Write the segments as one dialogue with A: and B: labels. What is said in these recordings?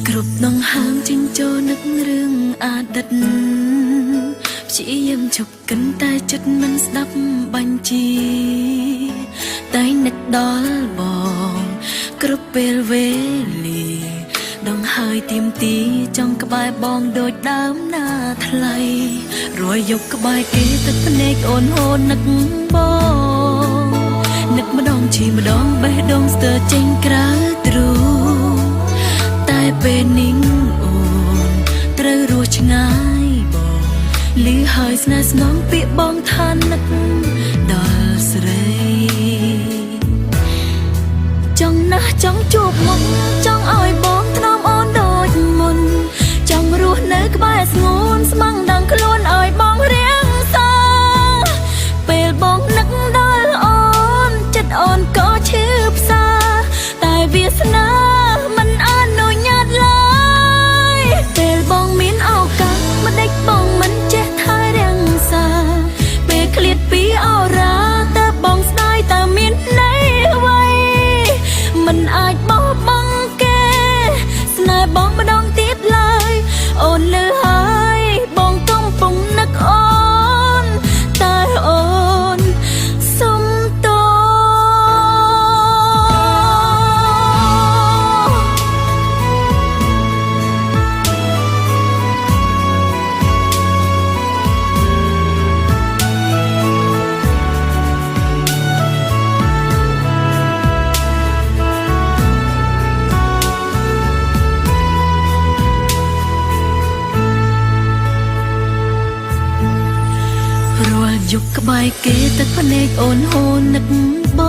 A: គ្រប់ដងហាងចិញ្ចោនឹករឿងអតីតព្យាយាមជប់កិនតែចិត្តមិនស្ដាប់បញ្ជាតែនឹកដល់បងគ្រប់ពេលវេលាដងហើយទៀមទីចង់ក្បែរបងដូចដើមណាថ្លៃរួយយកក្បែរគេទឹកភ្នែកអូនហូននឹកបងនឹកម្ដងឈីម្ដងបេះដូងស្ទើរចេញក្រៅទ្រូតែពេលនេះអូនត្រូវរស់ឆ្ងាយបងលឺហើយស្នេហ៍ស្នងពាក្យបងថានឹកដល់ស្រីចង់ណាស់ចង់ជួបមុខចង់ឲ្យបងថ្នមអូនដូចមុនចង់រស់នៅក្បែរស្ងួនស្មងដឹងខ្លួនឲ្យបងរៀងសាពេលបងនឹកដល់អូនចិត្តអូនក៏ឈឺផ្សាតែវាសនាមិនអនុញ្ញាតឡើយពេលបងមានឱកាសម្ដេចបងមិនចេះថែរៀងសាពេលឃ្លាតពីអូរ៉ាតើបងស្ដាយតើមានន័យអ្វីមិនអាចបោះបង់គេស្នេហ៍បងម្ដងទៀតឡើយអូនលឺហើយបងកំពុងនឹកអូនតែអូនសុំទោយកក្បែរគេទឹកភ្នែកអូនហូននឹកប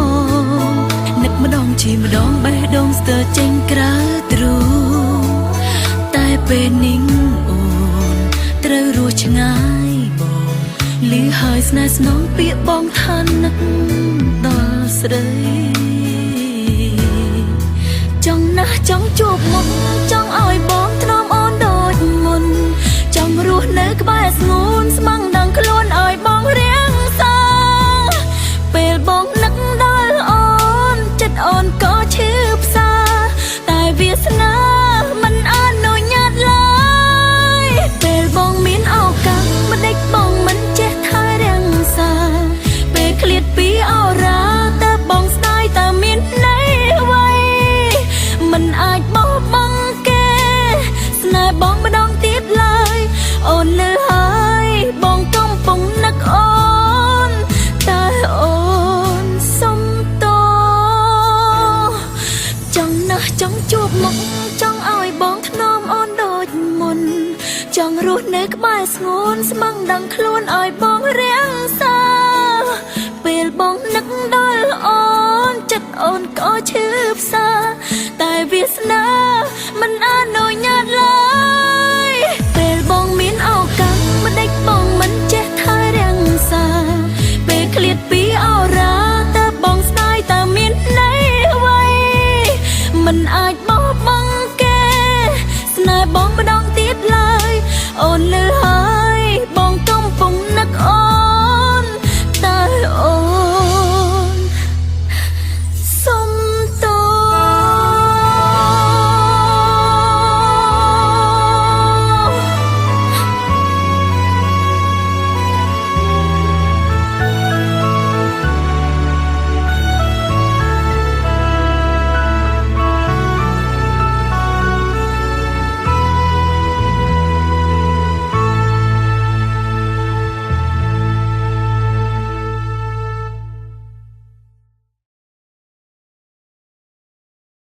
A: ងនឹកម្ដងឈីម្ដងបេះដូងស្ទើរចេញក្រៅទ្រូតែពេលនេះអូនត្រូវរស់ឆ្ងាយបងលឺហើយស្នេហ៍ស្នងពាក្យបងថានឹកដល់ស្រីចង់ណាស់ចង់ជួបមុខចង់ឲ្យបងថ្នមអូនដូចមុនចង់រស់នៅក្បែរស្ងួនស្មងដឹងខ្លួនឲ្យបងរៀងសាពេលបងនឹកដល់អូនចិត្តអូនក៏ឈឺផ្សាតែវាសនាមិនអនុញ្ញាតឡើយពេលបងមានឱកាសម្ដេចបងមិនចេះថែរៀងសាពេលឃ្លាតពីអូរ៉ាតើបងស្ដាយតើមានន័យអ្វីមិនអាចបោះបង់គេស្នេហ៍បងម្ដងទៀតឡើយអូនលឺហើយបងកំពុងនឹកអូនតែអូនសុំទោចង់ណាស់ចង់ជួបមុខចង់ឲ្យបងថ្នមអូនដូចមុនចង់រស់នៅក្បែរស្ងួនស្មងដឹងខ្លួនឲ្យបងរៀងសាពេលបងនឹកដល់អូនចិត្តអូនក៏ឈឺផ្សាតែវាសនាមិនអនុញ្ញាតឡើយពេលបងមានឱកាសម្ដេចបងមិនចេះថែរៀងសាពេលឃ្លាតពីអូរ៉ាតើបងស្ដាយតើមានន័យអ្វីមិនអាចបោះបង់គេស្នេហ៍បងម្ដងទៀតឡើយអូនលឺ